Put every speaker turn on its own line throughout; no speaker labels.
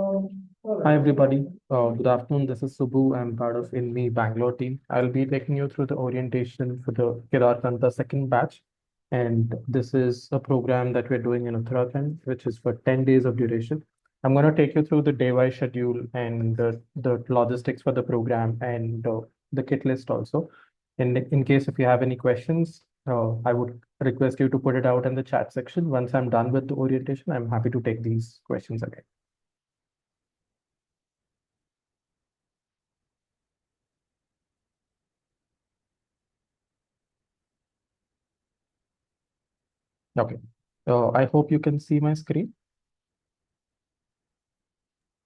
Hi everybody. Good afternoon. This is Subbu. I'm part of Inme Bangalore team. I'll be taking you through the orientation for the Kedarkantha second batch. And this is a program that we're doing in Uttarakhand, which is for 10 days of duration. I'm going to take you through the day-wise schedule and the logistics for the program and the kit list also. In case if you have any questions, I would request you to put it out in the chat section. Once I'm done with the orientation, I'm happy to take these questions again. Okay. I hope you can see my screen.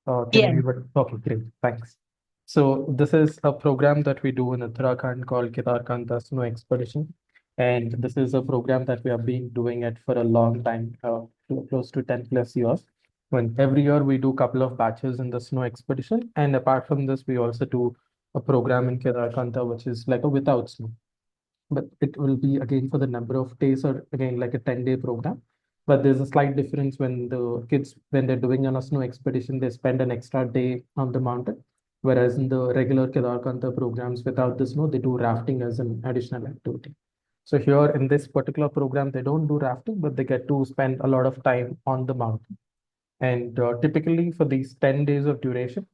Can
Yeah.
everybody? Okay, great. Thanks. So this is a program that we do in Uttarakhand called Kedarkantha Snow Expedition. And this is a program that we have been doing it for a long time, close to 10 plus years. When every year we do a couple of batches in the snow expedition. And apart from this, we also do a program in Kedarkantha, which is like a without snow, but it will be again for the number of days or again like a 10-day program. But there's a slight difference when the kids, when they're doing on a snow expedition, they spend an extra day on the mountain. Whereas in the regular Kedarkantha programs without the snow, they do rafting as an additional activity. So here in this particular program, they don't do rafting, but they get to spend a lot of time on the mountain. And typically for these 10 days of duration,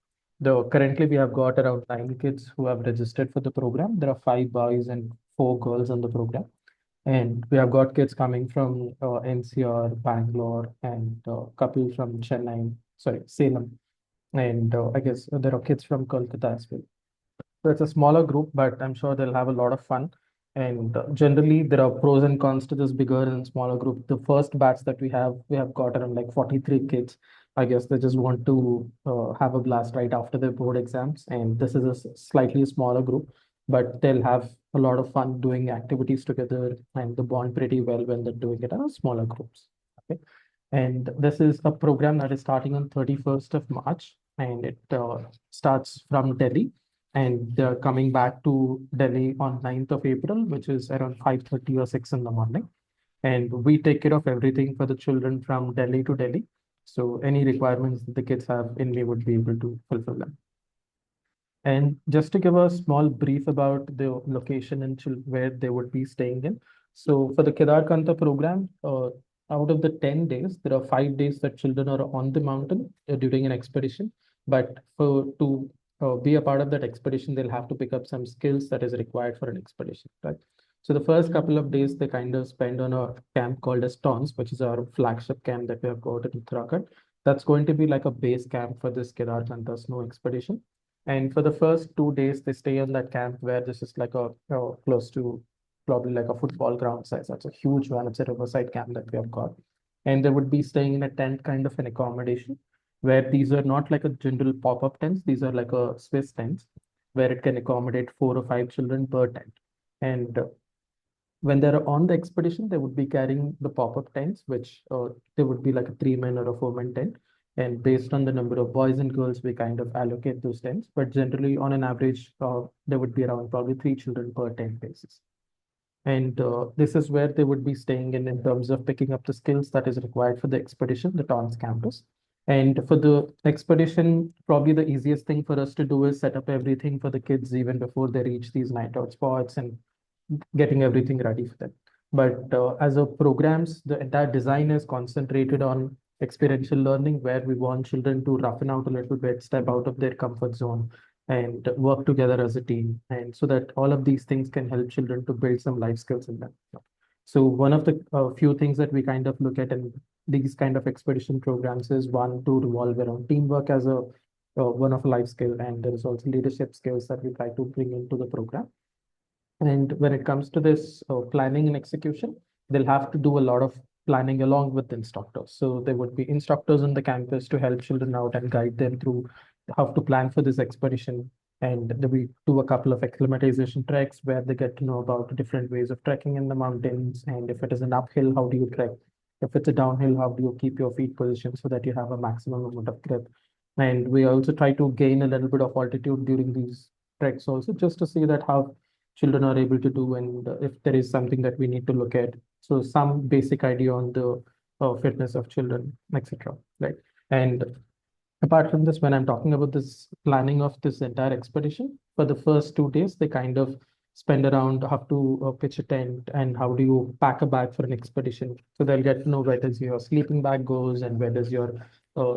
currently we have got around 9 kids who have registered for the program. There are 5 boys and 4 girls on the program. And we have got kids coming from NCR, Bangalore, and a couple from Chennai, sorry, Salem. And I guess there are kids from Kolkata as well. So it's a smaller group, but I'm sure they'll have a lot of fun. And generally, there are pros and cons to this bigger and smaller group. The first batch that we have got around like 43 kids. I guess they just want to have a blast right after their board exams. And this is a slightly smaller group, but they'll have a lot of fun doing activities together and they bond pretty well when they're doing it in smaller groups. Okay. And this is a program that is starting on 31st of March, and it starts from Delhi, and they're coming back to Delhi on 9th of April, which is around 5:30 or 6 in the morning. And we take care of everything for the children from Delhi to Delhi. So any requirements that the kids have in me would be able to fulfill them. And just to give a small brief about the location and where they would be staying in. So for the Kedarkantha program, out of the 10 days, there are 5 days that children are on the mountain during an expedition. But for to be a part of that expedition, they'll have to pick up some skills that is required for an expedition, right? So the first couple of days they kind of spend on a camp called as Tons, which is our flagship camp that we have got in Uttarakhand. That's going to be like a base camp for this Kedarkantha snow expedition. And for the first 2 days, they stay in that camp where this is like close to probably like a football ground size. That's a huge one. It's a riverside camp that we have got. And they would be staying in a tent kind of an accommodation where these are not like a general pop-up tents. These are like a Swiss tents where it can accommodate 4 or 5 children per tent. And when they're on the expedition, they would be carrying the pop-up tents, which they would be like a 3 man or a 4 man tent. And based on the number of boys and girls, we kind of allocate those tents. But generally, on an average, there would be around probably 3 children per tent basis. And this is where they would be staying in terms of picking up the skills that is required for the expedition, the TONS campus. And for the expedition, probably the easiest thing for us to do is set up everything for the kids even before they reach these night out spots and getting everything ready for them. But as a programs, the entire design is concentrated on experiential learning, where we want children to roughen out a little bit, step out of their comfort zone, and work together as a team. And so that all of these things can help children to build some life skills in them. So one of the few things that we kind of look at in these kind of expedition programs is one to revolve around teamwork as a one of life skill, and there is also leadership skills that we try to bring into the program. And when it comes to this planning and execution, they'll have to do a lot of planning along with the instructors. So there would be instructors on the campus to help children out and guide them through how to plan for this expedition. And we do a couple of acclimatization treks where they get to know about different ways of trekking in the mountains. And if it is an uphill, how do you trek? If it's a downhill, how do you keep your feet positioned so that you have a maximum amount of grip? And we also try to gain a little bit of altitude during these treks also, just to see that how children are able to do and if there is something that we need to look at. So some basic idea on the fitness of children, etc. Right. And Apart from this, when I'm talking about this planning of this entire expedition, for the first 2 days, they kind of spend around how to pitch a tent and how do you pack a bag for an expedition. So they'll get to know where does your sleeping bag goes and where does your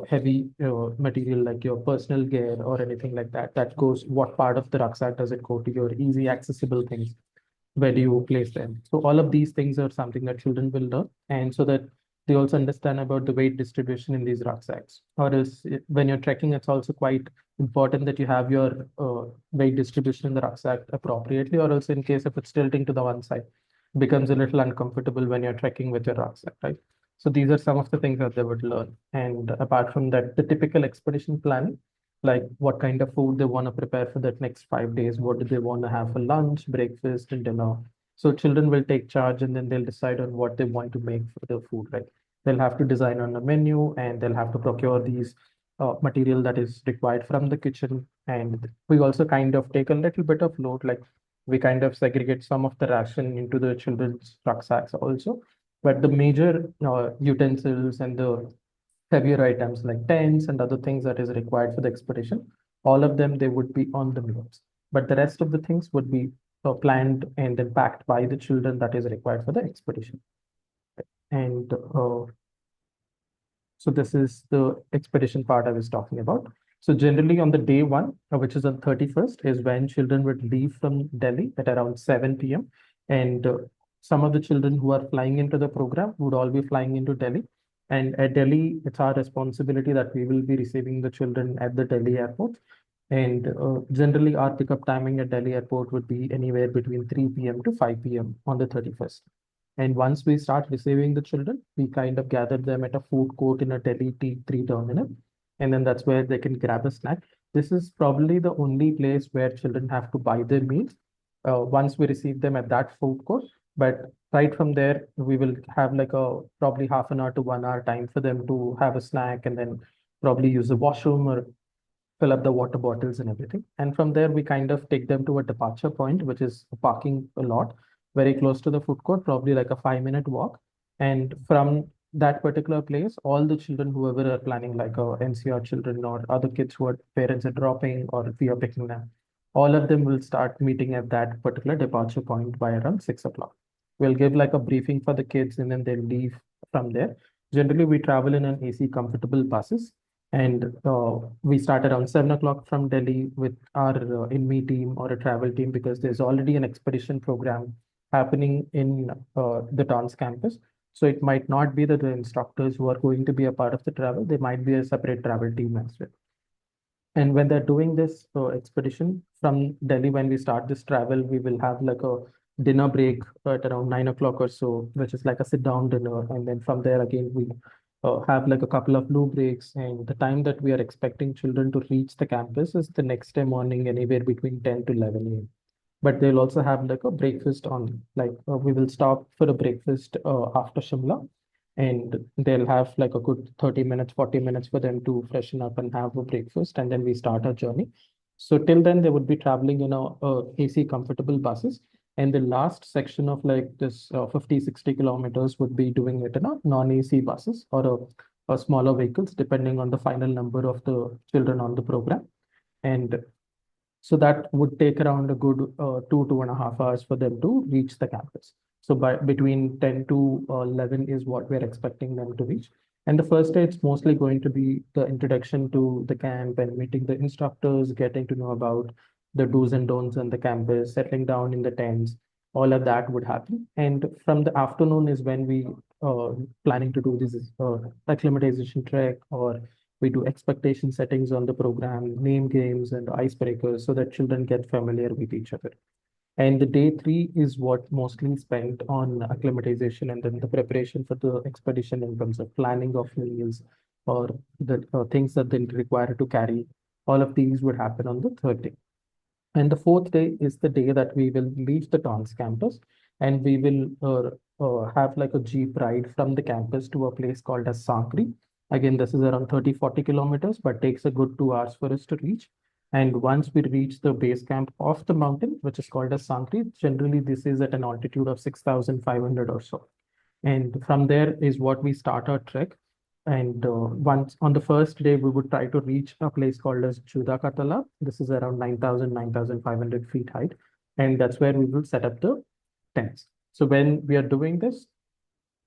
heavy material like your personal gear or anything like that that goes. What part of the rucksack does it go to? Your easy accessible things, where do you place them? So all of these things are something that children will learn, and so that they also understand about the weight distribution in these rucksacks. Or else, when you're trekking, it's also quite important that you have your weight distribution in the rucksack appropriately, or else in case if it's tilting to the one side, becomes a little uncomfortable when you're trekking with your rucksack, right? So these are some of the things that they would learn. And apart from that, the typical expedition planning, like what kind of food they want to prepare for that next 5 days, what do they want to have for lunch, breakfast, and dinner. So children will take charge and then they'll decide on what they want to make for the food, right? They'll have to design on a menu and they'll have to procure these material that is required from the kitchen. And we also kind of take a little bit of load, like we kind of segregate some of the ration into the children's rucksacks also. But the major utensils and the heavier items like tents and other things that is required for the expedition, all of them they would be on the mules. But the rest of the things would be planned and then packed by the children that is required for the expedition. And so this is the expedition part I was talking about. So generally on the day one, which is on 31st, is when children would leave from Delhi at around 7 p.m. And some of the children who are flying into the program would all be flying into Delhi. And at Delhi, it's our responsibility that we will be receiving the children at the Delhi airport. And generally, our pickup timing at Delhi airport would be anywhere between 3 p.m. to 5 p.m. on the 31st. And once we start receiving the children, we kind of gather them at a food court in a Delhi T3 terminal. And then that's where they can grab a snack. This is probably the only place where children have to buy their meals once we receive them at that food court. But right from there, we will have like a probably half an hour to 1 hour time for them to have a snack and then probably use the washroom or fill up the water bottles and everything. And from there, we kind of take them to a departure point, which is a parking lot very close to the food court, probably like a 5 minute walk. And from that particular place, all the children, whoever are planning, like NCR children or other kids who are parents are dropping or if we are picking them, all of them will start meeting at that particular departure point by around 6 o'clock. We'll give like a briefing for the kids and then they'll leave from there. Generally, we travel in an AC comfortable buses and we start around 7 o'clock from Delhi with our Inme team or a travel team because there's already an expedition program happening in the TONS campus. So it might not be that the instructors who are going to be a part of the travel, they might be a separate travel team as well. And when they're doing this expedition from Delhi, when we start this travel, we will have like a dinner break at around 9 o'clock or so, which is like a sit down dinner. And then from there again, we have like a couple of blue breaks. And the time that we are expecting children to reach the campus is the next day morning, anywhere between 10 to 11 a.m. But they'll also have like a breakfast on, like we will stop for a breakfast after Shimla and they'll have like a good 30 minutes, 40 minutes for them to freshen up and have a breakfast, and then we start our journey. So till then, they would be traveling in AC comfortable buses. And the last section of like this 50, 60 kilometers would be doing it in a non-AC buses or smaller vehicles, depending on the final number of the children on the program. And so that would take around a good 2.5 hours for them to reach the campus. So by between 10 to 11 is what we're expecting them to reach. And the first day, it's mostly going to be the introduction to the camp and meeting the instructors, getting to know about the do's and don'ts on the campus, settling down in the tents. All of that would happen. And from the afternoon is when we planning to do this acclimatization trek, or we do expectation settings on the program, name games and icebreakers so that children get familiar with each other. And the day three is what mostly spent on acclimatization and then the preparation for the expedition in terms of planning of meals or the things that they require to carry. All of these would happen on the third day. And the fourth day is the day that we will leave the TONS campus and we will have like a jeep ride from the campus to a place called as Sankri. Again, this is around 30, 40 kilometers, but takes a good 2 hours for us to reach. And once we reach the base camp of the mountain, which is called as Sankri, generally this is at an altitude of 6,500 or so. And from there is what we start our trek. And once on the first day, we would try to reach a place called as Kedarkantha. This is around 9,500 feet height. And that's where we will set up the tents. So when we are doing this,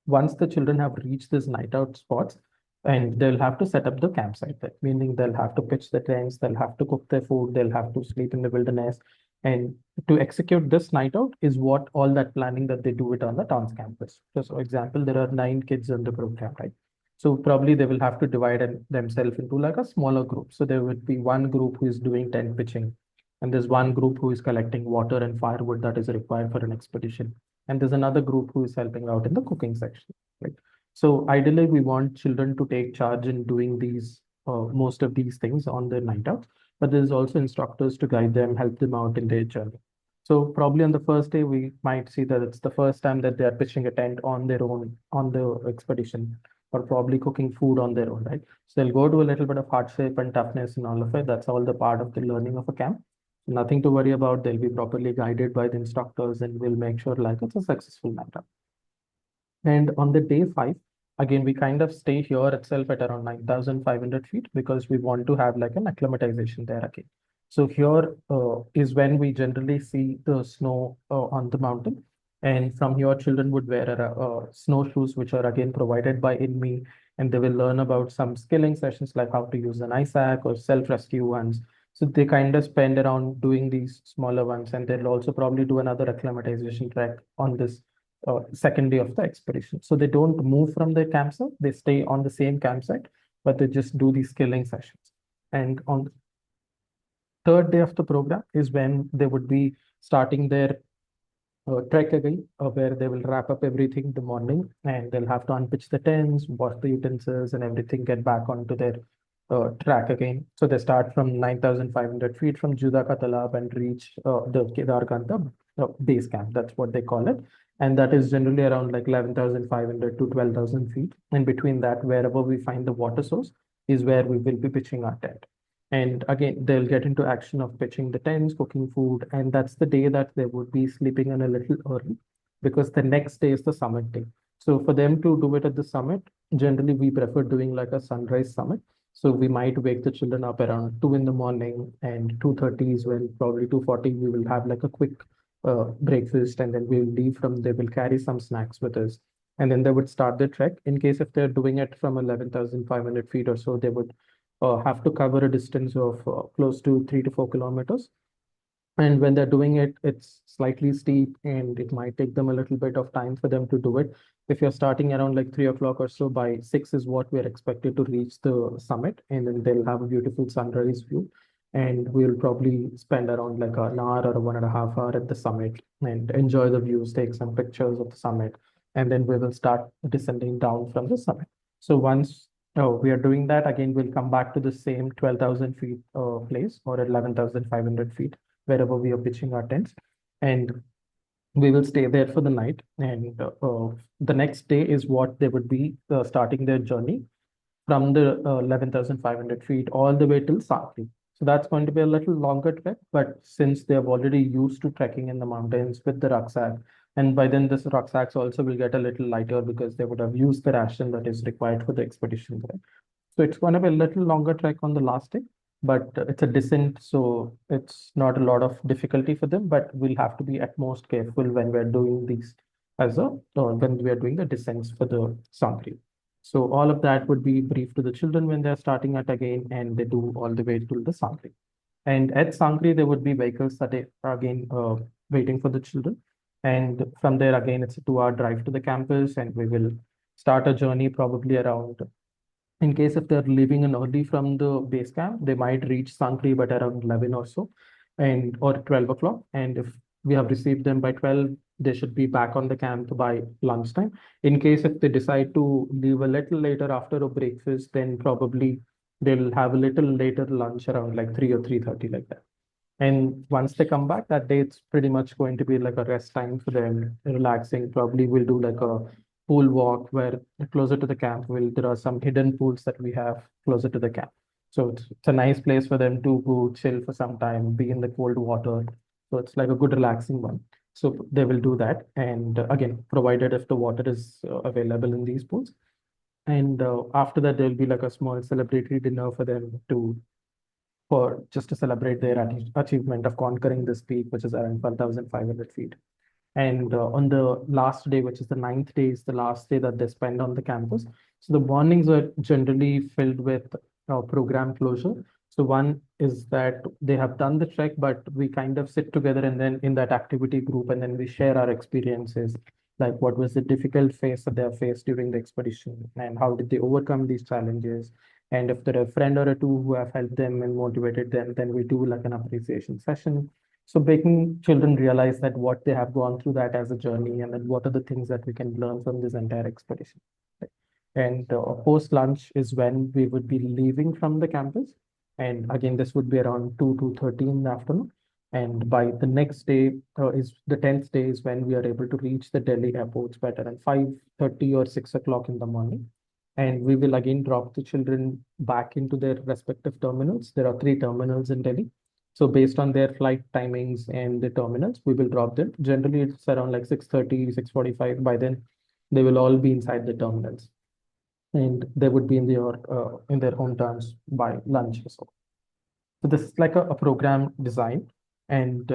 once the children have reached this night out spots, and they'll have to set up the campsite there, meaning they'll have to pitch the tents, they'll have to cook their food, they'll have to sleep in the wilderness. And to execute this night out is what all that planning that they do it on the town's campus. So, for example, there are 9 kids in the program, right? So probably they will have to divide themselves into like a smaller group. So there would be one group who is doing tent pitching, and there's one group who is collecting water and firewood that is required for an expedition, and there's another group who is helping out in the cooking section, right? So ideally, we want children to take charge in doing these most of these things on their night out, but there's also instructors to guide them, help them out in their journey. So probably on the first day, we might see that it's the first time that they are pitching a tent on their own on the expedition, or probably cooking food on their own, right? So they'll go to a little bit of hardship and toughness and all of it. That's all the part of the learning of a camp. Nothing to worry about. They'll be properly guided by the instructors, and we'll make sure like it's a successful night out. And on the day 5, again, we kind of stay here itself at around 9,500 feet because we want to have like an acclimatization there again. So here is when we generally see the snow on the mountain. And from here, children would wear snowshoes, which are again provided by Inme, and they will learn about some skilling sessions like how to use an ice axe or self-rescue ones. So they kind of spend around doing these smaller ones, and they'll also probably do another acclimatization track on this second day of the expedition. So they don't move from their campsite, they stay on the same campsite, but they just do these skilling sessions. And on the third day of the program is when they would be starting their trek again, where they will wrap up everything in the morning, and they'll have to unpitch the tents, wash the utensils, and everything, get back onto their track again. So they start from 9,500 feet from Judaka Talab and reach the Kedarkantha base camp. That's what they call it. And that is generally around like 11,500 to 12,000 feet. And between that, wherever we find the water source is where we will be pitching our tent. And again, they'll get into action of pitching the tents, cooking food, and that's the day that they would be sleeping in a little early because the next day is the summit day. So for them to do it at the summit, generally we prefer doing like a sunrise summit. So we might wake the children up around 2 in the morning, and 2:30 is when probably 2:40 we will have like a quick breakfast, and then we'll leave from there. We'll carry some snacks with us, and then they would start the trek. In case if they're doing it from 11,500 feet or so, they would have to cover a distance of close to 3 to 4 kilometers. And when they're doing it, it's slightly steep and it might take them a little bit of time for them to do it. If you're starting around like 3 o'clock or so, by 6 is what we're expected to reach the summit. And then they'll have a beautiful sunrise view. And we'll probably spend around like an hour or 1.5 hours at the summit and enjoy the views, take some pictures of the summit. And then we will start descending down from the summit. So once we are doing that, again, we'll come back to the same 12,000 feet place, or 11,500 feet, wherever we are pitching our tents, and we will stay there for the night. And the next day is what they would be starting their journey from the 11,500 feet all the way till Sakri. So that's going to be a little longer trek, but since they have already used to trekking in the mountains with the rucksack, and by then this rucksacks also will get a little lighter because they would have used the ration that is required for the expedition there. So it's going to be a little longer trek on the last day, but it's a descent, so it's not a lot of difficulty for them, but we'll have to be at most careful when we're doing these when we are doing the descents for the Sangri. So all of that would be brief to the children when they're starting at again, and they do all the way to the Sangri. And at Sangri, there would be vehicles that are again waiting for the children. And from there, again, it's a 2 hour drive to the campus, and we will start a journey probably around, in case if they're leaving in early from the base camp, they might reach Sankri by around 11 or so, and or 12 o'clock. And if we have received them by 12, they should be back on the camp by lunchtime. In case if they decide to leave a little later after a breakfast, then probably they'll have a little later lunch around like 3 or 3:30 like that. And once they come back, that day it's pretty much going to be like a rest time for them, relaxing. Probably we'll do like a pool walk where closer to the camp, there are some hidden pools that we have closer to the camp. So it's a nice place for them to go chill for some time, be in the cold water. So it's like a good relaxing one. So they will do that. And again, provided if the water is available in these pools. And after that, there'll be like a small celebratory dinner for them for just to celebrate their achievement of conquering this peak, which is around 1,500 feet. And on the last day, which is the ninth day, is the last day that they spend on the campus. So the mornings are generally filled with program closure. So one is that they have done the trek, but we kind of sit together and then in that activity group, and then we share our experiences, like what was the difficult phase that they have faced during the expedition, and how did they overcome these challenges. And if there are a friend or a two who have helped them and motivated them, then we do like an appreciation session, so making children realize that what they have gone through that as a journey, and then what are the things that we can learn from this entire expedition. Right? And post lunch is when we would be leaving from the campus. And again, this would be around 2 to 13 in the afternoon. And by the next day is the 10th day is when we are able to reach the Delhi airports by around 5:30 or 6 o'clock in the morning. And we will again drop the children back into their respective terminals. There are three terminals in Delhi, so based on their flight timings and the terminals, we will drop them. Generally, it's around like 6:30, 6:45. By then, they will all be inside the terminals, and they would be in their hometowns by lunch or so. So this is like a program design, and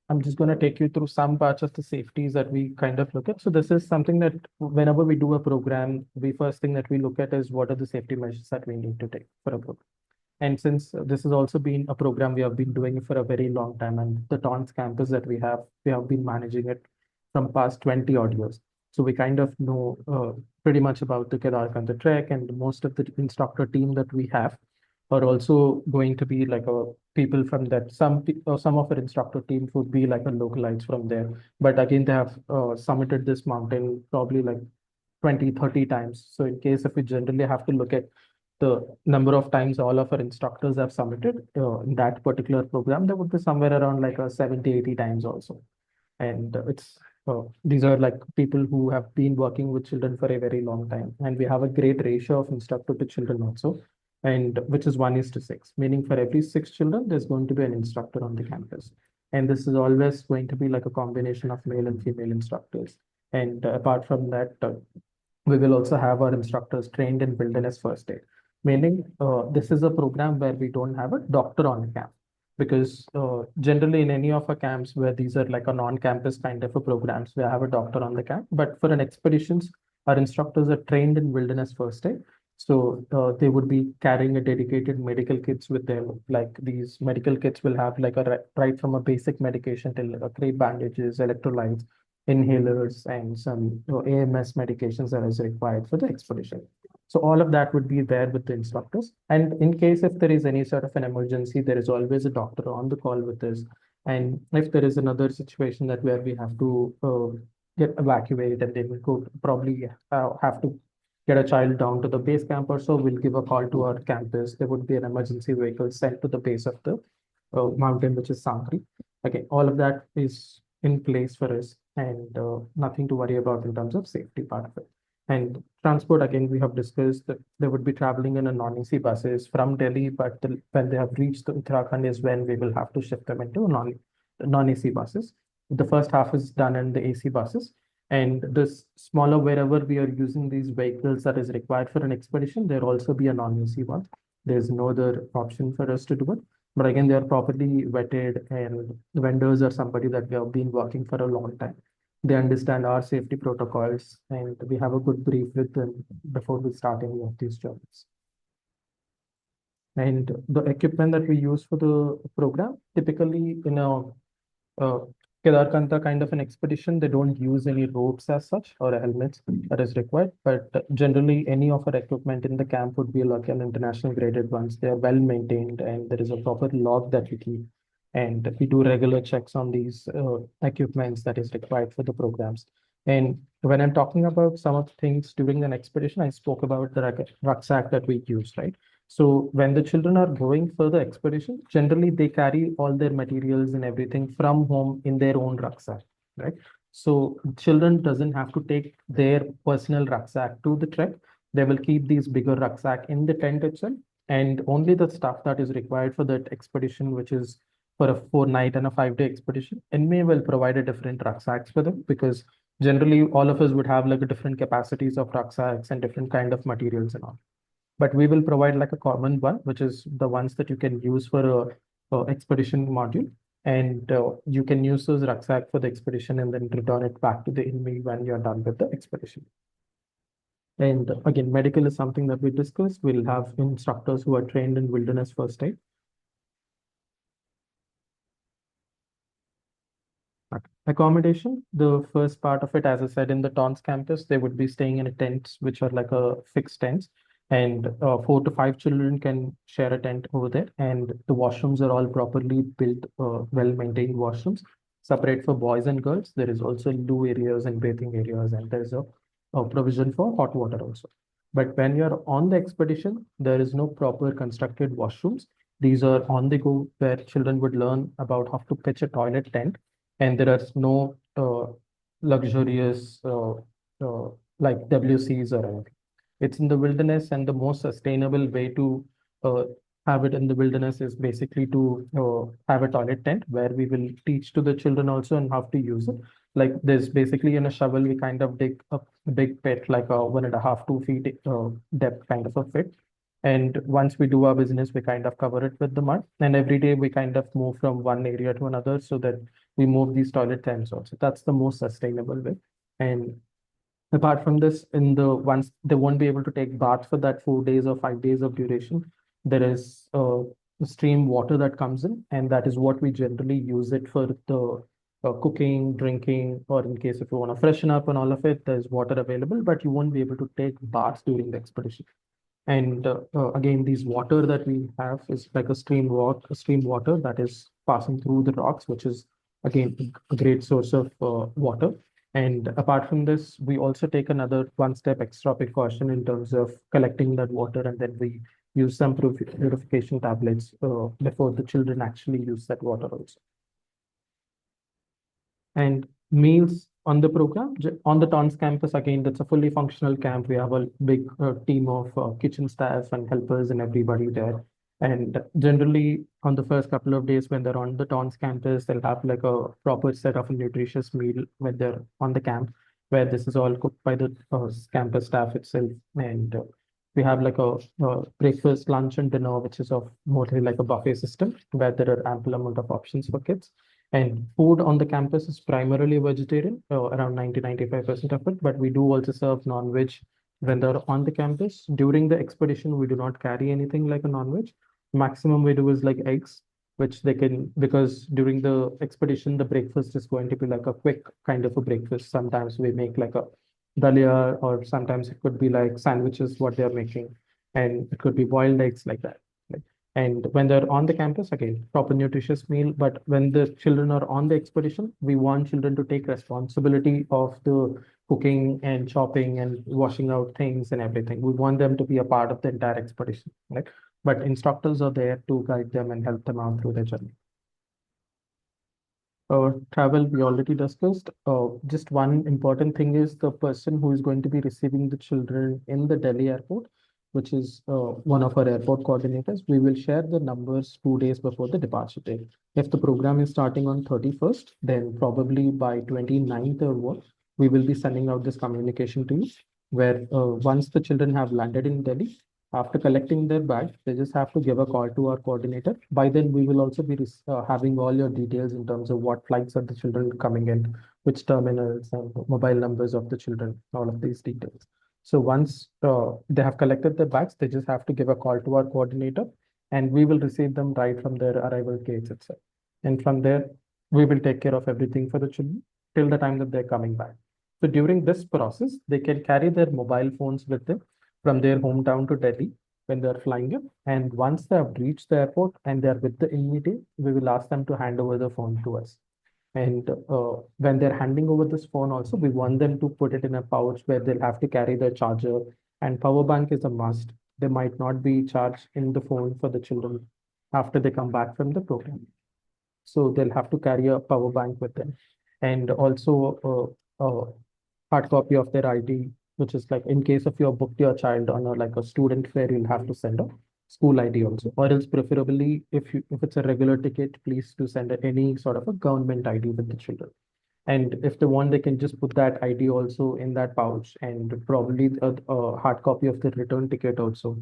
I'm just going to take you through some parts of the safeties that we kind of look at. So this is something that whenever we do a program, the first thing that we look at is what are the safety measures that we need to take for a program. And since this has also been a program we have been doing for a very long time, and the Taunts campus that we have been managing it from past 20 odd years. So we kind of know pretty much about the Kedarkantha trek, and most of the instructor team that we have are also going to be like a people from that. Some of our instructor teams would be like a localites from there. But again, they have summited this mountain probably like 20, 30 times. So in case if we generally have to look at the number of times all of our instructors have submitted in that particular program, there would be somewhere around like a 70, 80 times also. And these are like people who have been working with children for a very long time. And we have a great ratio of instructor to children also, and which is 1:6, meaning for every 6 children, there's going to be an instructor on the campus. And this is always going to be like a combination of male and female instructors. And apart from that, we will also have our instructors trained in wilderness first aid, meaning this is a program where we don't have a doctor on camp, because generally in any of our camps where these are like a non-campus kind of a programs, we have a doctor on the camp. But for an expeditions, our instructors are trained in wilderness first aid. So they would be carrying a dedicated medical kits with them. Like these medical kits will have like right from a basic medication till like a 3 bandages, electrolytes, inhalers, and some AMS medications that is required for the expedition. So all of that would be there with the instructors. And in case if there is any sort of an emergency, there is always a doctor on the call with us. And if there is another situation that where we have to get evacuated, and then we could probably have to get a child down to the base camp or so, we'll give a call to our campus. There would be an emergency vehicle sent to the base of the mountain, which is Sangri. Okay, all of that is in place for us, and nothing to worry about in terms of safety part of it. And transport, again, we have discussed that they would be traveling in a non-AC buses from Delhi, but when they have reached the Uttarakhand is when we will have to shift them into non-AC buses. The first half is done in the AC buses, and this smaller wherever we are using these vehicles that is required for an expedition, there also be a non-AC one. There's no other option for us to do it. But again, they are properly vetted, and the vendors are somebody that we have been working for a long time. They understand our safety protocols, and we have a good brief with them before we start any of these jobs. And the equipment that we use for the program, typically in a uh, Kedarkantha kind of an expedition, they don't use any ropes as such or helmets that is required. But generally, any of our equipment in the camp would be like an international graded ones. They are well maintained, and there is a proper log that we keep. And we do regular checks on these equipments that is required for the programs. And when I'm talking about some of the things during an expedition, I spoke about the rucksack that we use, right? So when the children are going for the expedition, generally they carry all their materials and everything from home in their own rucksack, right? So children doesn't have to take their personal rucksack to the trek. They will keep these bigger rucksack in the tent itself, and only the stuff that is required for that expedition, which is for a 4 night and a 5 day expedition, Inme will provide a different rucksacks for them, because Generally, all of us would have like a different capacities of rucksacks and different kind of materials and all. But we will provide like a common one, which is the ones that you can use for a expedition module. And you can use those rucksack for the expedition and then return it back to the Inme when you're done with the expedition. And again, medical is something that we discussed. We'll have instructors who are trained in wilderness first aid. Accommodation, the first part of it, as I said, in the Tons campus, they would be staying in a tents, which are like a fixed tents, and 4 to 5 children can share a tent over there. And the washrooms are all properly built, well-maintained washrooms, separate for boys and girls. There is also loo areas and bathing areas, and there's a provision for hot water also. But when you're on the expedition, there is no proper constructed washrooms. These are on the go where children would learn about how to pitch a toilet tent, and there are no luxurious like WCs or anything. It's in the wilderness, and the most sustainable way to uh, have it in the wilderness is basically to have a toilet tent where we will teach to the children also and how to use it. Like there's basically in a shovel, we kind of dig a big pit, like a 1.5, 2 feet depth kind of a pit. And once we do our business, we kind of cover it with the mud. And every day we kind of move from one area to another so that we move these toilet tanks also. That's the most sustainable way. And apart from this, in the once they won't be able to take bath for that 4 days or 5 days of duration, there is stream water that comes in, and that is what we generally use it for the cooking, drinking, or in case if you want to freshen up and all of it, there's water available, but you won't be able to take baths during the expedition. And again, these water that we have is like stream water that is passing through the rocks, which is again a great source of water. And apart from this, we also take another one step extra precaution in terms of collecting that water, and then we use some purification tablets before the children actually use that water also. And meals on the program on the Tons campus, again, that's a fully functional camp. We have a big team of kitchen staff and helpers and everybody there. And generally, on the first couple of days when they're on the Tons campus, they'll have like a proper set of a nutritious meal when they're on the camp, where this is all cooked by the campus staff itself. And we have like a breakfast, lunch, and dinner, which is of mostly like a buffet system, where there are ample amount of options for kids. And food on the campus is primarily vegetarian, around 90-95% of it, but we do also serve non-veg when they're on the campus. During the expedition, we do not carry anything like a non-veg. Maximum we do is like eggs, which they can, because during the expedition, the breakfast is going to be like a quick kind of a breakfast. Sometimes we make like a dalia, or sometimes it could be like sandwiches, what they're making, and it could be boiled eggs like that. And when they're on the campus, again, proper nutritious meal. But when the children are on the expedition, we want children to take responsibility of the cooking and chopping and washing out things and everything. We want them to be a part of the entire expedition, right? But instructors are there to guide them and help them out through their journey. Travel, we already discussed. Just one important thing is the person who is going to be receiving the children in the Delhi airport, which is one of our airport coordinators. We will share the numbers 2 days before the departure date. If the program is starting on 31st, then probably by 29th or what, we will be sending out this communication to you, where once the children have landed in Delhi, after collecting their bag, they just have to give a call to our coordinator. By then, we will also be having all your details in terms of what flights are the children coming in, which terminals, and mobile numbers of the children, all of these details. So once they have collected their bags, they just have to give a call to our coordinator, and we will receive them right from their arrival gates itself. And from there, we will take care of everything for the children till the time that they're coming back. So during this process, they can carry their mobile phones with them from their hometown to Delhi when they're flying in. And once they have reached the airport and they're with the Inme, we will ask them to hand over the phone to us. And when they're handing over this phone also, we want them to put it in a pouch where they'll have to carry their charger, and power bank is a must. They might not be charged in the phone for the children after they come back from the program. So they'll have to carry a power bank with them. And also hard copy of their ID, which is like in case of you booked your child on a like a student fare, you'll have to send a school ID also, or else preferably if it's a regular ticket, please to send any sort of a government ID with the children. And if they want, they can just put that ID also in that pouch, and probably a hard copy of the return ticket also.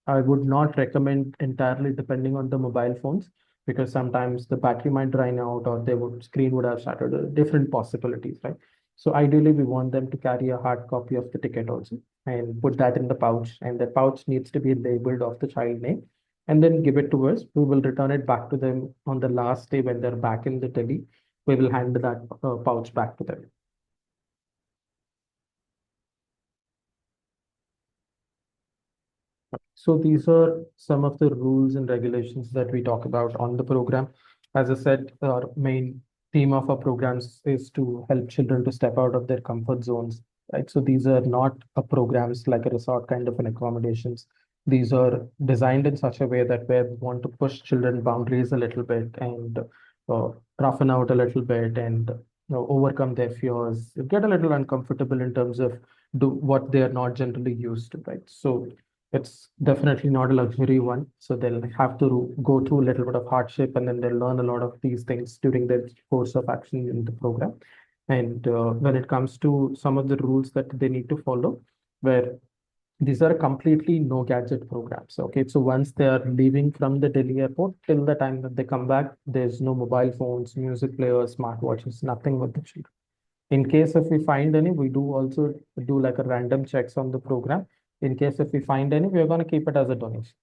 I would not recommend entirely depending on the mobile phones, because sometimes the battery might drain out, or they would screen would have started different possibilities, right? So ideally, we want them to carry a hard copy of the ticket also and put that in the pouch, and the pouch needs to be labeled of the child name, and then give it to us. We will return it back to them on the last day when they're back in the Delhi. We will hand that pouch back to them. So these are some of the rules and regulations that we talk about on the program. As I said, our main theme of our programs is to help children to step out of their comfort zones, right? So these are not programs like a resort kind of an accommodations. These are designed in such a way that we want to push children boundaries a little bit, and roughen out a little bit, and overcome their fears, get a little uncomfortable in terms of do what they are not generally used to, right? So it's definitely not a luxury one. So they'll have to go through a little bit of hardship, and then they'll learn a lot of these things during their course of action in the program. And when it comes to some of the rules that they need to follow, where these are completely no gadget programs. Okay, so once they are leaving from the Delhi airport till the time that they come back, there's no mobile phones, music players, smartwatches, nothing with the children. In case if we find any, we do also do like a random checks on the program. In case if we find any, we're going to keep it as a donation.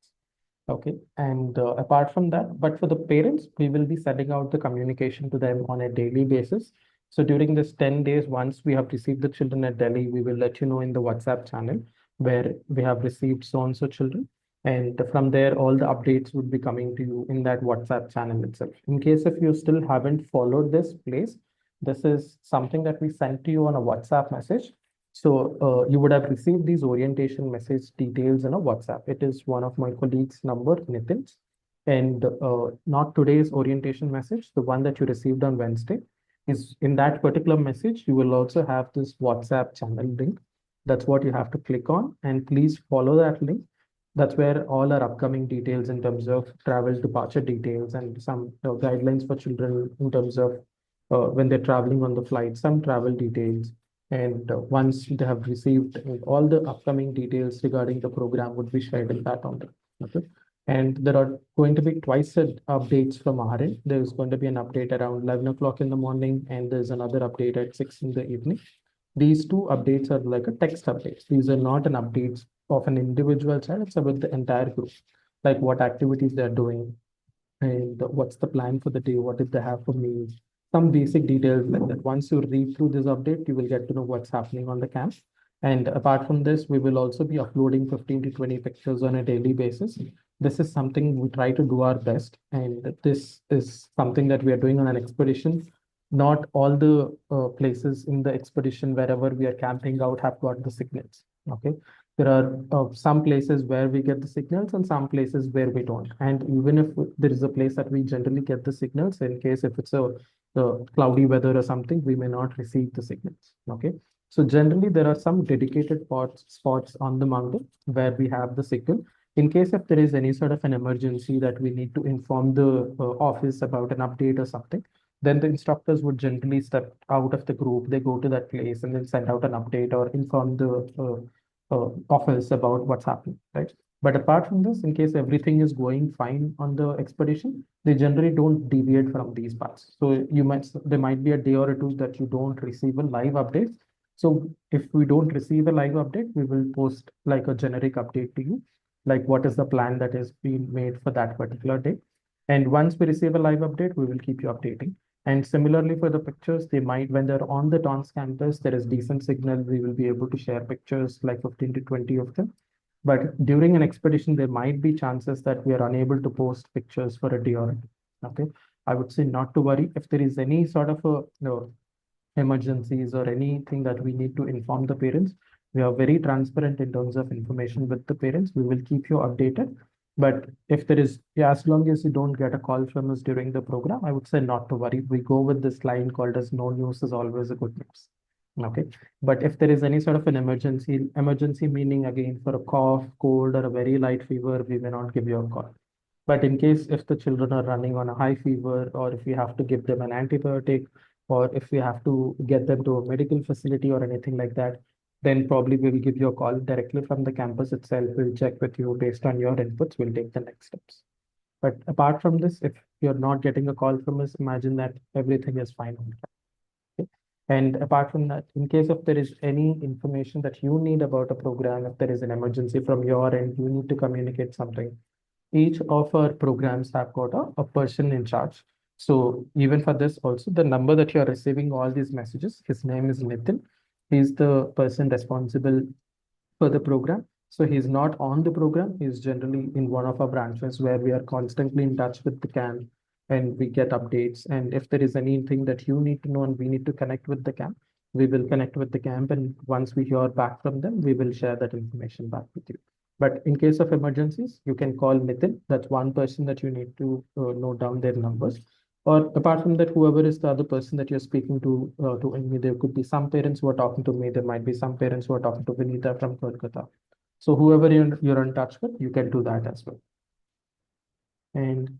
Okay. And apart from that, but for the parents, we will be sending out the communication to them on a daily basis. So during this 10 days, once we have received the children at Delhi, we will let you know in the WhatsApp channel where we have received so and so children. And from there, all the updates would be coming to you in that WhatsApp channel itself. In case if you still haven't followed this place, this is something that we sent to you on a WhatsApp message. So you would have received these orientation message details in a WhatsApp. It is one of my colleagues' number, Nitin's, and not today's orientation message, the one that you received on Wednesday. Is in that particular message, you will also have this WhatsApp channel link. That's what you have to click on, and please follow that link. That's where all our upcoming details in terms of travel departure details, and some guidelines for children in terms of when they're traveling on the flight, some travel details. And once they have received all the upcoming details regarding the program would be shared in that on the, okay. And there are going to be twice updates from our end. There's going to be an update around 11 o'clock in the morning, and there's another update at 6 in the evening. These two updates are like a text updates. These are not an updates of an individual child. It's about the entire group, like what activities they're doing, and what's the plan for the day, what did they have for meals, some basic details like that. Once you read through this update, you will get to know what's happening on the camp. And apart from this, we will also be uploading 15 to 20 pictures on a daily basis. This is something we try to do our best, and this is something that we are doing on an expedition. Not all the places in the expedition wherever we are camping out have got the signals. Okay, there are some places where we get the signals and some places where we don't. And even if there is a place that we generally get the signals, in case if it's a cloudy weather or something, we may not receive the signals. Okay. So generally there are some dedicated spots on the mountain where we have the signal. In case if there is any sort of an emergency that we need to inform the office about an update or something, then the instructors would generally step out of the group. They go to that place and then send out an update or inform the office about what's happening, right? But apart from this, in case everything is going fine on the expedition, they generally don't deviate from these paths. So there might be a day or two that you don't receive a live update. So if we don't receive a live update, we will post like a generic update to you, like what is the plan that is being made for that particular day. And once we receive a live update, we will keep you updating. And similarly for the pictures, they might, when they're on the TONS campus, there is decent signal, we will be able to share pictures like 15 to 20 of them. But during an expedition, there might be chances that we are unable to post pictures for a day or two. Okay. I would say not to worry. If there is any sort of a emergencies or anything that we need to inform the parents, we are very transparent in terms of information with the parents. We will keep you updated. But if there is, yeah, as long as you don't get a call from us during the program, I would say not to worry. We go with this line called as no news is always a good news. Okay. But if there is any sort of an emergency meaning again for a cough, cold, or a very light fever, we may not give you a call. But in case if the children are running on a high fever, or if we have to give them an antibiotic, or if we have to get them to a medical facility or anything like that, then probably we'll give you a call directly from the campus itself. We'll check with you based on your inputs. We'll take the next steps. But apart from this, if you're not getting a call from us, imagine that everything is fine on track. Okay? And apart from that, in case if there is any information that you need about a program, if there is an emergency from your end, you need to communicate something, each of our programs have got a person in charge. So even for this also, the number that you're receiving all these messages, his name is Nitin. He's the person responsible for the program. So he's not on the program. He's generally in one of our branches where we are constantly in touch with the camp and we get updates. And if there is anything that you need to know and we need to connect with the camp, we will connect with the camp. And once we hear back from them, we will share that information back with you. But in case of emergencies, you can call Nitin. That's one person that you need to note down their numbers. Or apart from that, whoever is the other person that you're speaking to Inme, there could be some parents who are talking to me. There might be some parents who are talking to Vinita from Kolkata. So whoever you're in touch with, you can do that as well. And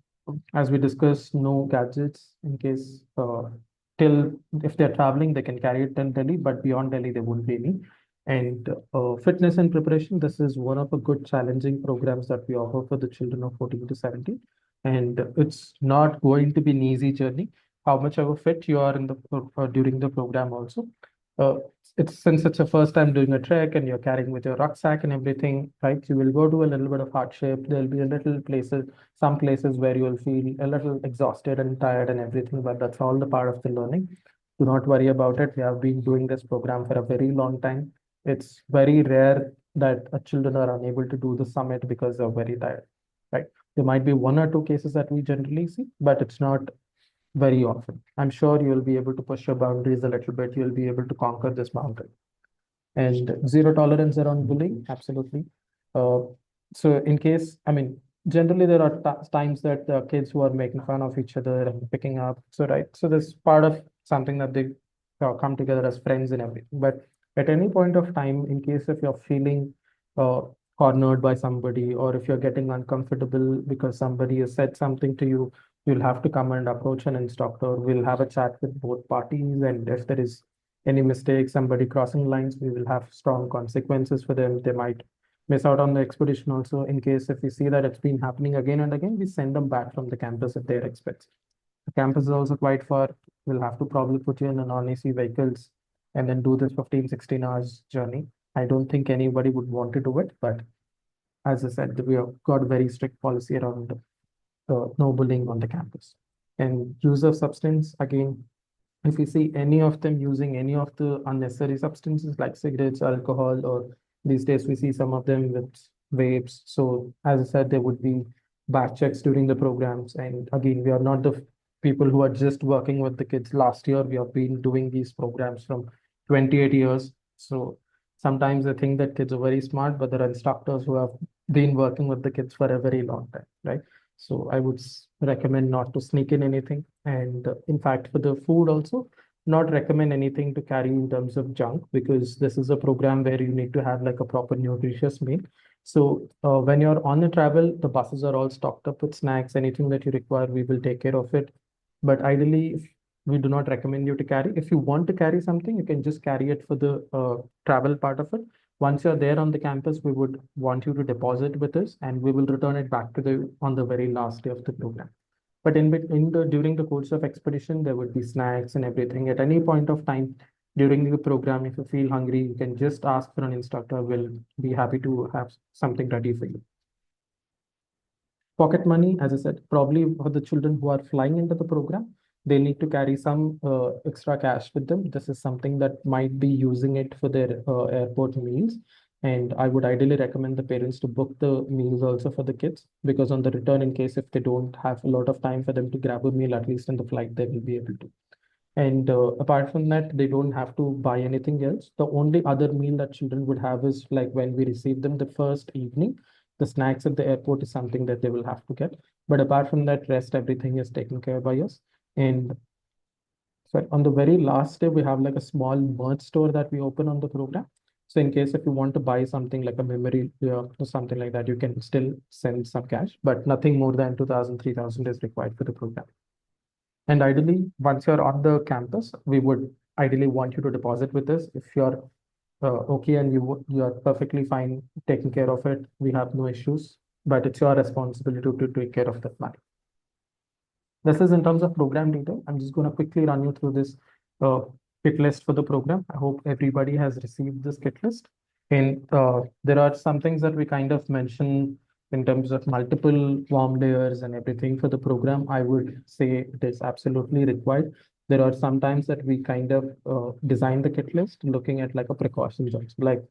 as we discussed, no gadgets in case till if they're traveling, they can carry it till Delhi, but beyond Delhi, there won't be any. And fitness and preparation, this is one of the good challenging programs that we offer for the children of 14 to 17. And it's not going to be an easy journey. How much ever fit you are in the during the program also. Uh, it's since it's your first time doing a trek and you're carrying with your rucksack and everything, right? You will go to a little bit of hardship. There'll be a little places, some places where you'll feel a little exhausted and tired and everything, but that's all the part of the learning. Do not worry about it. We have been doing this program for a very long time. It's very rare that children are unable to do the summit because they're very tired, right? There might be one or two cases that we generally see, but it's not very often. I'm sure you'll be able to push your boundaries a little bit. You'll be able to conquer this mountain. And zero tolerance around bullying, absolutely. Uh, so in case, I mean, generally there are times that the kids who are making fun of each other and picking up. So right, so this part of something that they come together as friends and everything. But at any point of time, in case if you're feeling uh, cornered by somebody, or if you're getting uncomfortable because somebody has said something to you, you'll have to come and approach an instructor. We'll have a chat with both parties, and if there is any mistake, somebody crossing lines, we will have strong consequences for them. They might miss out on the expedition also. In case if we see that it's been happening again and again, we send them back from the campus if they're expects. The campus is also quite far. We'll have to probably put you in a non-AC vehicles and then do this 15, 16 hours journey. I don't think anybody would want to do it, but as I said, we have got a very strict policy around no bullying on the campus. And use of substance, again, if you see any of them using any of the unnecessary substances like cigarettes, alcohol, or these days we see some of them with vapes. So as I said, there would be back checks during the programs. And again, we are not the people who are just working with the kids. Last year, we have been doing these programs from 28 years. So sometimes I think that kids are very smart, but there are instructors who have been working with the kids for a very long time, right? So I would recommend not to sneak in anything. And in fact, for the food also, not recommend anything to carry in terms of junk, because this is a program where you need to have like a proper nutritious meal. So when you're on the travel, the buses are all stocked up with snacks. Anything that you require, we will take care of it. But ideally, we do not recommend you to carry. If you want to carry something, you can just carry it for the travel part of it. Once you're there on the campus, we would want you to deposit with us, and we will return it back to the on the very last day of the program. But in the during the course of expedition, there would be snacks and everything. At any point of time during the program, if you feel hungry, you can just ask for an instructor. We'll be happy to have something ready for you. Pocket money, as I said, probably for the children who are flying into the program, they need to carry some extra cash with them. This is something that might be using it for their airport meals. And I would ideally recommend the parents to book the meals also for the kids, because on the return, in case if they don't have a lot of time for them to grab a meal, at least in the flight, they will be able to. And apart from that, they don't have to buy anything else. The only other meal that children would have is like when we receive them the first evening, the snacks at the airport is something that they will have to get. But apart from that, rest everything is taken care by us. And so on the very last day, we have like a small merch store that we open on the program. So in case if you want to buy something like a memory or something like that, you can still send some cash, but nothing more than 2,000, 3,000 is required for the program. And ideally, once you're on the campus, we would ideally want you to deposit with us. If you're okay and you are perfectly fine taking care of it, we have no issues. But it's your responsibility to take care of that money. This is in terms of program detail. I'm just going to quickly run you through this uh, kit list for the program. I hope everybody has received this kit list. And there are some things that we kind of mention in terms of multiple warm layers and everything for the program. I would say it is absolutely required. There are some times that we kind of design the kit list looking at like a precautions also. Like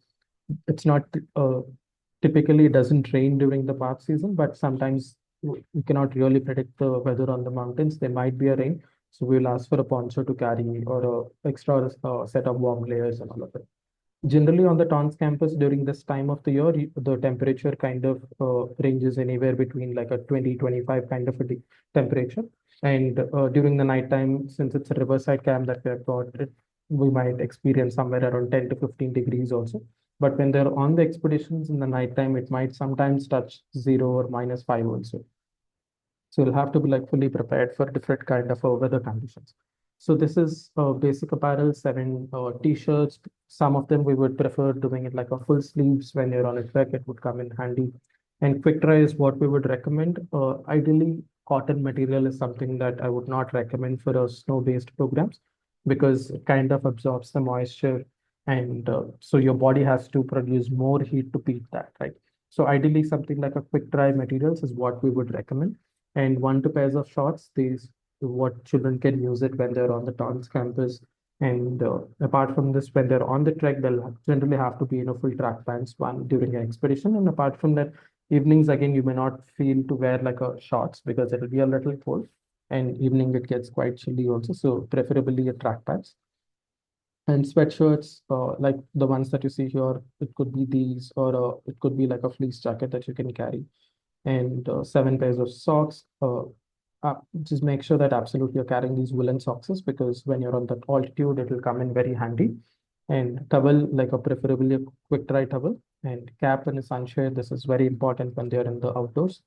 it's not typically it doesn't rain during the park season, but sometimes we cannot really predict the weather on the mountains. There might be a rain, so we'll ask for a poncho to carry or a extra set of warm layers and all of it. Generally, on the Tons campus during this time of the year, the temperature kind of ranges anywhere between like a 20-25 kind of a temperature. And during the nighttime, since it's a riverside camp that we have got, we might experience somewhere around 10 to 15 degrees also. But when they're on the expeditions in the nighttime, it might sometimes touch 0 or -5 also. So you'll have to be like fully prepared for different kind of weather conditions. So this is basic apparel, 7 t-shirts. Some of them we would prefer doing it like a full sleeves when you're on a trek. It would come in handy. And quick dry is what we would recommend. Ideally, cotton material is something that I would not recommend for a snow-based programs because it kind of absorbs the moisture, and so your body has to produce more heat to beat that, right? So ideally, something like a quick dry materials is what we would recommend, and 1 2 pairs of shorts. These what children can use it when they're on the Tons campus. And apart from this, when they're on the trek, they'll generally have to be in a full track pants one during an expedition. And apart from that, evenings again, you may not feel to wear like a shorts because it'll be a little cold. And evening it gets quite chilly also. So preferably a track pants. And sweatshirts, like the ones that you see here, it could be these, or it could be like a fleece jacket that you can carry, and 7 pairs of socks. Just make sure that absolutely you're carrying these woolen socks because when you're on that altitude, it will come in very handy. And towel, like a preferably a quick dry towel, and cap and a sunshade. This is very important when they're in the outdoors.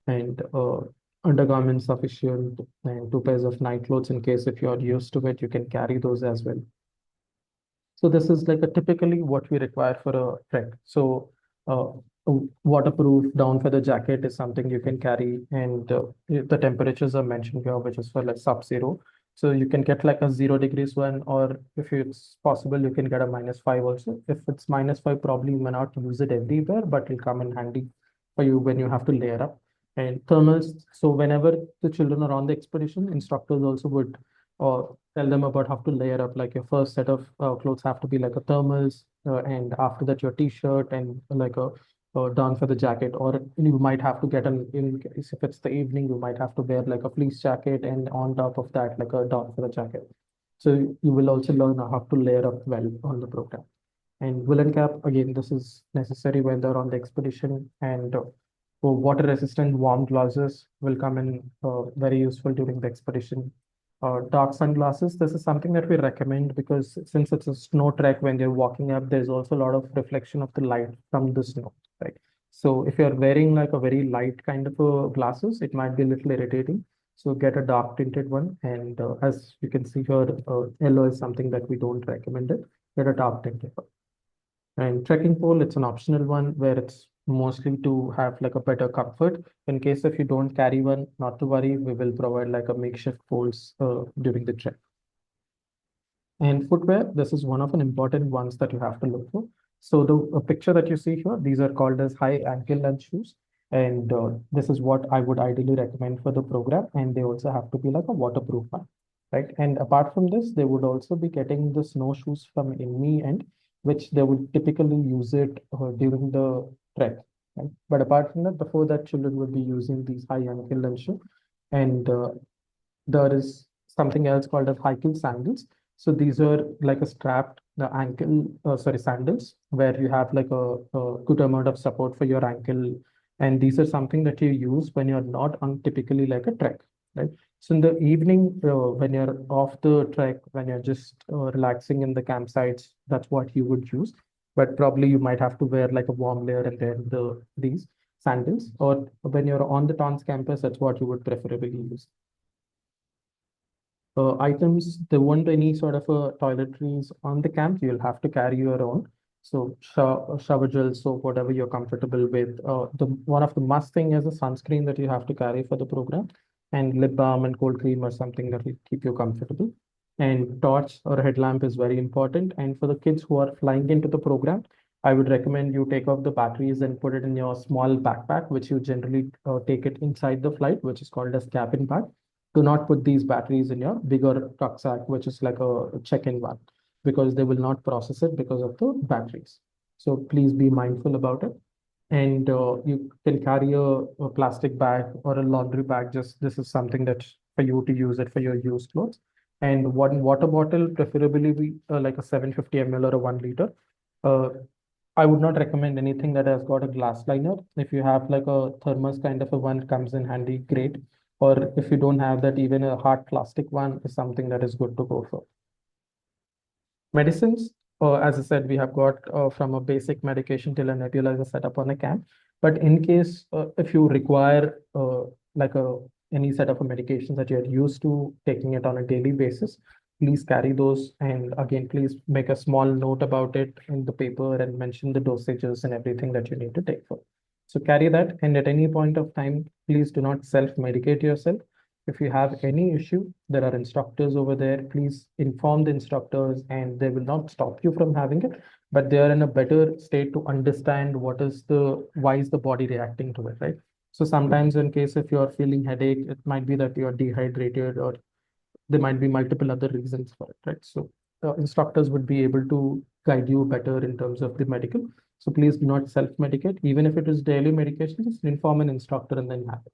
And undergarments sufficient, and 2 pairs of night clothes in case if you're used to it, you can carry those as well. So this is like a typically what we require for a trek. So a waterproof down feather jacket is something you can carry, and the temperatures are mentioned here, which is for like sub-zero. So you can get like a 0 degrees one, or if it's possible, you can get a -5 also. If it's -5, probably you may not use it everywhere, but it'll come in handy for you when you have to layer up. And thermals. So whenever the children are on the expedition, instructors also would tell them about how to layer up. Like your first set of clothes have to be like a thermals, and after that your t-shirt and like a down for the jacket. Or you might have to get an in case if it's the evening, you might have to wear like a fleece jacket, and on top of that like a down for the jacket. So you will also learn how to layer up well on the program. And woolen cap, again, this is necessary when they're on the expedition. And for water resistant warm glasses will come in very useful during the expedition. Dark sunglasses, this is something that we recommend because since it's a snow trek, when you're walking up, there's also a lot of reflection of the light from the snow, right? So if you're wearing like a very light kind of glasses, it might be a little irritating. So get a dark tinted one. And as you can see here, yellow is something that we don't recommend it. Get a dark tinted one. And trekking pole, it's an optional one where it's mostly to have like a better comfort. In case if you don't carry one, not to worry, we will provide like a makeshift poles during the trek. And footwear, this is one of an important ones that you have to look for. So the picture that you see here, these are called as high ankle length shoes. And this is what I would ideally recommend for the program. And they also have to be like a waterproof one, right? And apart from this, they would also be getting the snowshoes from Inme, and which they would typically use it during the trek, right? But apart from that, before that, children would be using these high ankle length shoe. And there is something else called as hiking sandals. So these are like a strapped the ankle, sorry, sandals where you have like a good amount of support for your ankle. And these are something that you use when you're not on typically like a trek, right? So in the evening, when you're off the trek, when you're just relaxing in the campsites, that's what you would use. But probably you might have to wear like a warm layer and then these sandals. Or when you're on the Tons campus, that's what you would preferably use. items, there weren't any sort of toiletries on the camp. You'll have to carry your own. So shower gel, soap, whatever you're comfortable with. The one of the must thing is a sunscreen that you have to carry for the program, and lip balm and cold cream or something that will keep you comfortable. And torch or headlamp is very important. And for the kids who are flying into the program, I would recommend you take off the batteries and put it in your small backpack, which you generally take it inside the flight, which is called as cabin bag. Do not put these batteries in your bigger rucksack, which is like a check-in one, because they will not process it because of the batteries. So please be mindful about it. And you can carry a plastic bag or a laundry bag. Just this is something that for you to use it for your used clothes. And one water bottle, preferably be like a 750 ml or a 1 liter. Uh, I would not recommend anything that has got a glass liner. If you have like a thermos kind of a one, comes in handy, great. Or if you don't have that, even a hard plastic one is something that is good to go for. Medicines, as I said, we have got from a basic medication till a nebulizer setup on a camp. But in case if you require like a any set of a medication that you're used to taking it on a daily basis, please carry those. And again, please make a small note about it in the paper and mention the dosages and everything that you need to take for. So carry that. And at any point of time, please do not self-medicate yourself. If you have any issue, there are instructors over there. Please inform the instructors and they will not stop you from having it, but they are in a better state to understand why is the body reacting to it, right? So sometimes in case if you're feeling headache, it might be that you're dehydrated or there might be multiple other reasons for it, right? So instructors would be able to guide you better in terms of the medical. So please do not self-medicate. Even if it is daily medication, just inform an instructor and then have it.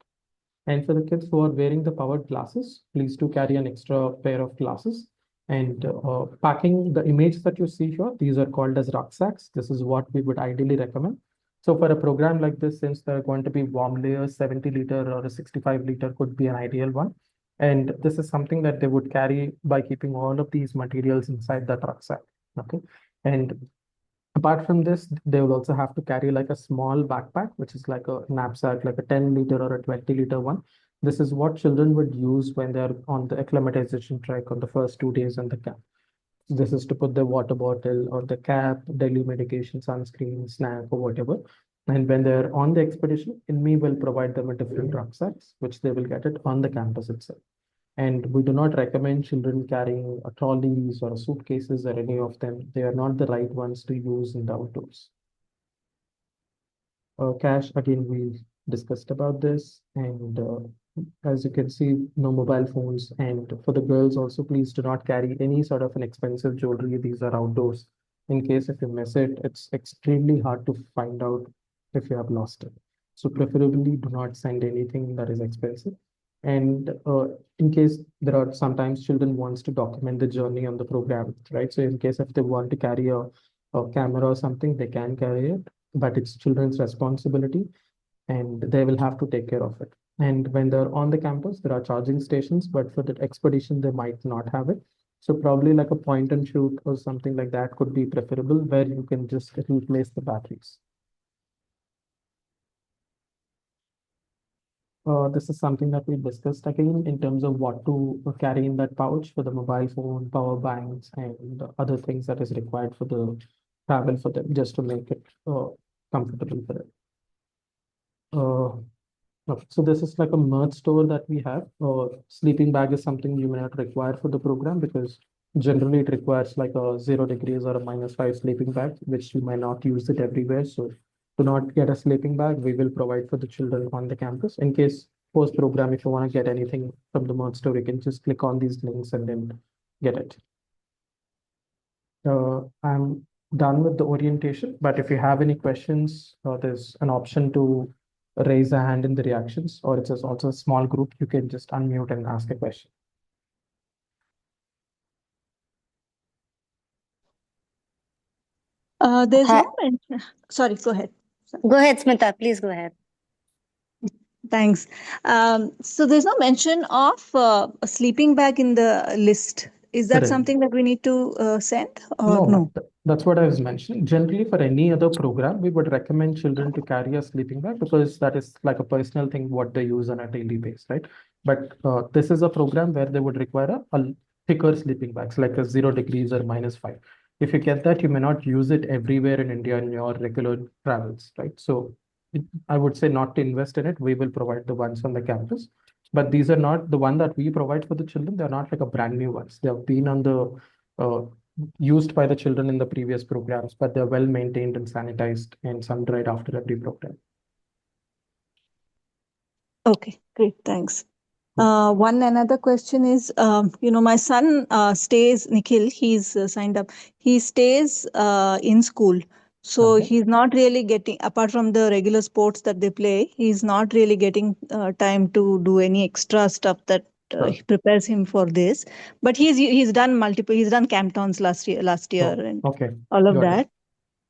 And for the kids who are wearing the powered glasses, please do carry an extra pair of glasses. And packing the image that you see here, these are called as rucksacks. This is what we would ideally recommend. So for a program like this, since there are going to be warm layers, 70-liter or a 65-liter could be an ideal one. And this is something that they would carry by keeping all of these materials inside that rucksack. Okay. And apart from this, they will also have to carry like a small backpack, which is like a knapsack, like a 10-liter or a 20-liter one. This is what children would use when they're on the acclimatization trek on the first 2 days in the camp. This is to put the water bottle or the cap, daily medication, sunscreen, snack, or whatever. And when they're on the expedition, Inme will provide them with different rucksacks, which they will get it on the campus itself. And we do not recommend children carrying trolleys or suitcases or any of them. They are not the right ones to use in the outdoors. Cash, again, we discussed about this. And as you can see, no mobile phones. And for the girls also, please do not carry any sort of an expensive jewelry. These are outdoors. In case if you miss it, it's extremely hard to find out if you have lost it. So preferably do not send anything that is expensive. And in case there are sometimes children wants to document the journey on the program, right? So in case if they want to carry a camera or something, they can carry it, but it's children's responsibility and they will have to take care of it. And when they're on the campus, there are charging stations, but for the expedition, they might not have it. So probably like a point and shoot or something like that could be preferable where you can just replace the batteries. This is something that we discussed again in terms of what to carry in that pouch for the mobile phone, power banks, and other things that is required for the travel for them, just to make it comfortable for them. Okay, so this is like a merch store that we have. Sleeping bag is something you may not require for the program because generally it requires like a 0 degrees or a -5 sleeping bag, which you might not use it everywhere. So do not get a sleeping bag. We will provide for the children on the campus. In case post program, if you want to get anything from the merch store, you can just click on these links and then get it. I'm done with the orientation, but if you have any questions, there's an option to raise a hand in the reactions, or it's also a small group. You can just unmute and ask a question.
There's
Hi.
no mention. Sorry, go ahead.
Go ahead, Smita. Please go ahead.
Thanks. So there's no mention of a sleeping bag in the list. Is that
Correct.
something that we need to send or
No,
no?
that's what I was mentioning. Generally, for any other program, we would recommend children to carry a sleeping bag because that is like a personal thing what they use on a daily basis, right? But this is a program where they would require a thicker sleeping bags, like a 0 degrees or -5. If you get that, you may not use it everywhere in India in your regular travels, right? So I would say not to invest in it. We will provide the ones on the campus, but these are not the one that we provide for the children. They're not like a brand new ones. They have been on the used by the children in the previous programs, but they're well maintained and sanitized and sun dried after every program.
Okay, great. Thanks. One another question is, my son stays, Nikhil, he's signed up. He stays in school. So
Okay.
he's not really getting, apart from the regular sports that they play, he's not really getting time to do any extra stuff that
Sure.
prepares him for this. But he's done multiple, he's done camptowns last year
Oh,
and
okay.
all of
Got it.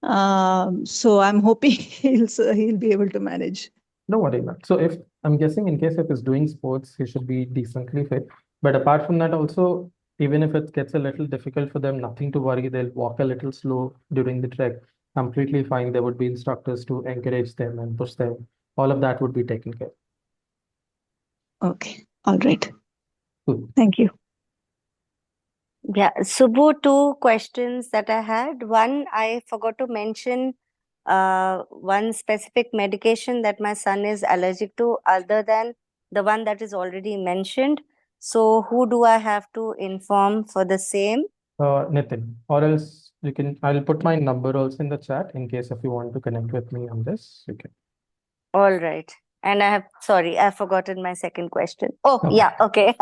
that. So I'm hoping he'll be able to manage.
No worry, man. So if I'm guessing in case if he's doing sports, he should be decently fit. But apart from that, also, even if it gets a little difficult for them, nothing to worry. They'll walk a little slow during the trek. Completely fine. There would be instructors to encourage them and push them. All of that would be taken care.
Okay, all right.
Cool.
Thank you.
Yeah, Subbu, two questions that I had. One, I forgot to mention one specific medication that my son is allergic to, other than the one that is already mentioned. So, who do I have to inform for the same?
Nitin, or else you can, I'll put my number also in the chat in case if you want to connect with me on this, you can.
All right. And sorry, I've forgotten my second question. Oh,
Okay.
yeah, okay.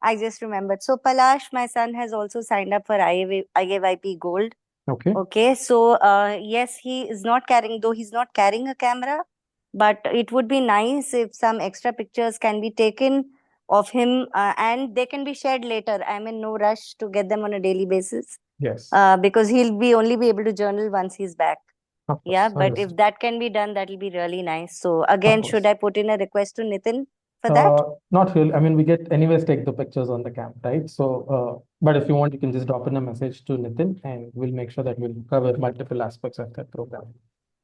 I just remembered. So, Palash, my son has also signed up for IAYP Gold.
Okay.
Okay, so yes, he is not carrying, though he's not carrying a camera, but it would be nice if some extra pictures can be taken of him and they can be shared later. I'm in no rush to get them on a daily basis
Yes.
because he'll be only be able to journal once he's back.
Of
Yeah,
course.
but if
Understood.
that can be done, that'll be really nice. So
Of
again, should
course.
I put in a request to Nitin for that?
Not really. I mean, we get anyways take the pictures on the camp, right? So, but if you want, you can just drop in a message to Nitin and we'll make sure that we'll cover multiple aspects of that program.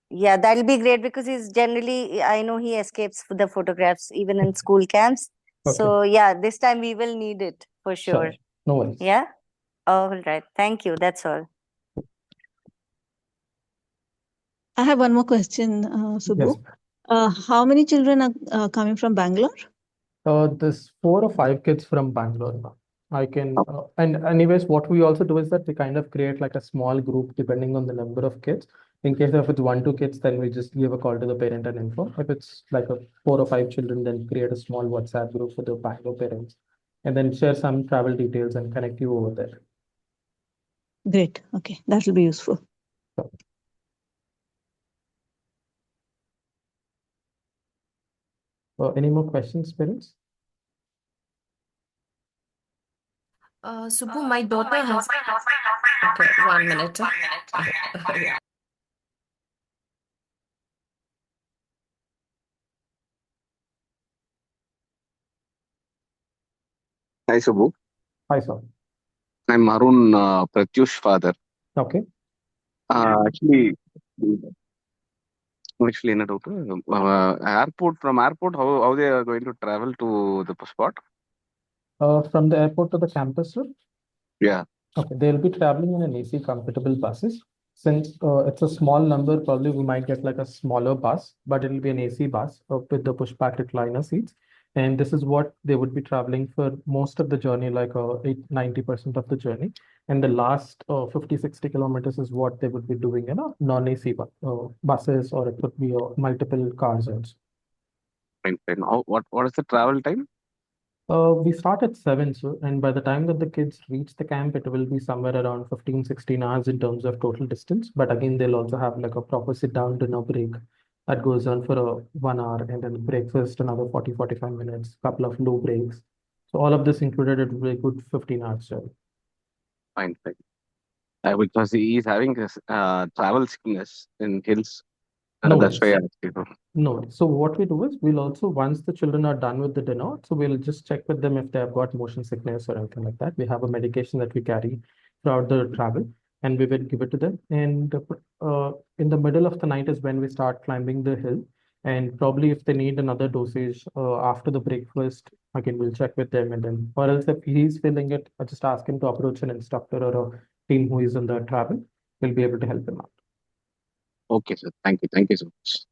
Yeah, that'll be great because he's generally, I know he escapes the photographs even in school camps.
Okay.
So yeah, this time we will need it for sure.
Sure. No worries.
Yeah. All right. Thank you. That's all.
I have one more question, Subbu.
Yes.
How many children are coming from Bangalore?
There's 4 or 5 kids from Bangalore now. I can, and anyways, what we also do is that we kind of create like a small group depending on the number of kids. In case if it's 1, 2 kids, then we just give a call to the parent and info. If it's like a 4 or 5 children, then create a small WhatsApp group for the Bangalore parents, and then share some travel details and connect you over there.
Great. Okay, that will be useful.
Any more questions, parents?
Subbu, my daughter has. Okay, 1 minute. Yeah.
Hi, Subbu.
Hi, sir.
I'm Arun, Pratyush father.
Okay.
Actually, in a doubt, from airport, how they are going to travel to the spot?
From the airport to the campus, sir?
Yeah.
Okay, they'll be traveling in an AC comfortable buses. Since it's a small number, probably we might get like a smaller bus, but it'll be an AC bus with the pushback recliner seats. And this is what they would be traveling for most of the journey, like 90% of the journey. And the last 50, 60 kilometers is what they would be doing in a non-AC buses, or it could be multiple cars also.
Fine, fine. What is the travel time?
We start at 7, so, and by the time that the kids reach the camp, it will be somewhere around 15, 16 hours in terms of total distance. But again, they'll also have like a proper sit down dinner break that goes on for 1 hour, and then breakfast, another 40, 45 minutes, couple of low breaks. So all of this included, it will be a good 15 hours journey.
Fine, fine. Because he is having travel sickness in hills.
No
That's why I
worries.
asked you.
No. So what we do is we'll also, once the children are done with the dinner, so we'll just check with them if they have got motion sickness or anything like that. We have a medication that we carry throughout the travel, and we will give it to them. And in the middle of the night is when we start climbing the hill. And probably if they need another dosage after the breakfast, again, we'll check with them, and then, or else if he's feeling it, I'll just ask him to approach an instructor or a team who is on the travel. We'll be able to help him out.
Okay, sir. Thank you. Thank you so much.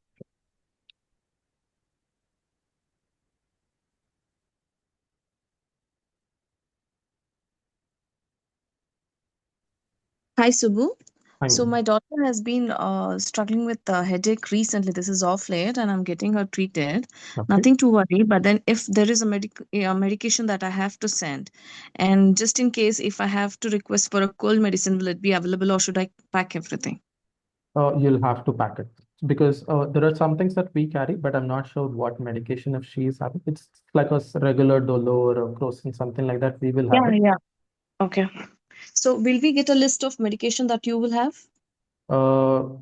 Hi, Subbu.
I
So
mean,
my daughter has been struggling with a headache recently. This is off late, and I'm getting her treated.
okay.
Nothing to worry. But then, if there is a medication that I have to send, and just in case if I have to request for a cold medicine, will it be available, or should I pack everything?
You'll have to pack it because there are some things that we carry, but I'm not sure what medication if she is having. It's like a regular Dolo or a Crocin, something like that. We will have it.
Yeah. Okay. So will we get a list of medication that you will have?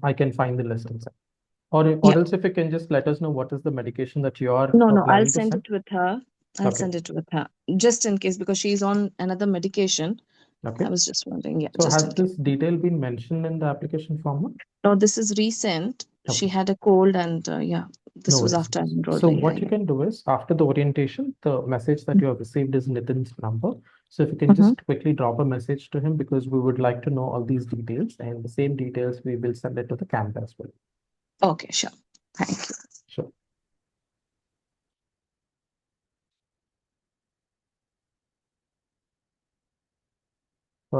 I can find the list inside. Or
Yeah.
else if you can just let us know what is the medication that you are
No, I'll
planning to
send
send.
it with her. I'll
Okay.
send it with her just in case because she's on another medication.
Okay.
I was just wondering. Yeah,
So
just in
has
case.
this detail been mentioned in the application form?
No, this is recent. She
Okay.
had a cold, and yeah, this
No
was
worries.
after I enrolled
So
her. Yeah,
what you
yeah.
can do is after the orientation, the message that you have received is Nitin's number. So if you can
Mhm.
just quickly drop a message to him because we would like to know all these details, and the same details we will send it to the camp as well.
Okay, sure. Thank you.
Sure.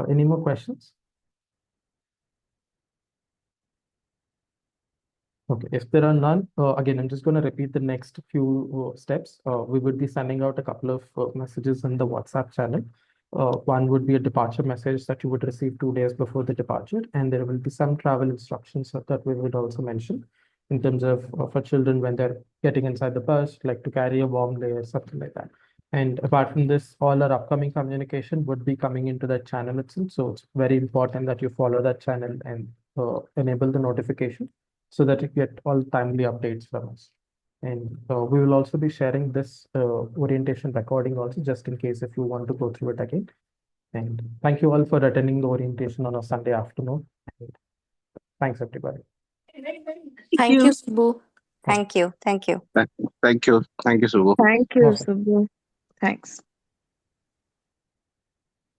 Any more questions? Okay, if there are none, again, I'm just going to repeat the next few steps. We would be sending out a couple of messages in the WhatsApp channel. One would be a departure message that you would receive 2 days before the departure, and there will be some travel instructions that we would also mention in terms of for children when they're getting inside the bus, like to carry a warm layer, something like that. And apart from this, all our upcoming communication would be coming into that channel itself. So it's very important that you follow that channel and enable the notification so that you get all timely updates from us. And we will also be sharing this orientation recording also, just in case if you want to go through it again. And thank you all for attending the orientation on a Sunday afternoon. And thanks, everybody.
Thank you, Subbu.
Thank you. Thank you.
Thank you. Thank you, Subbu.
Thank you,
Awesome.
Subbu. Thanks.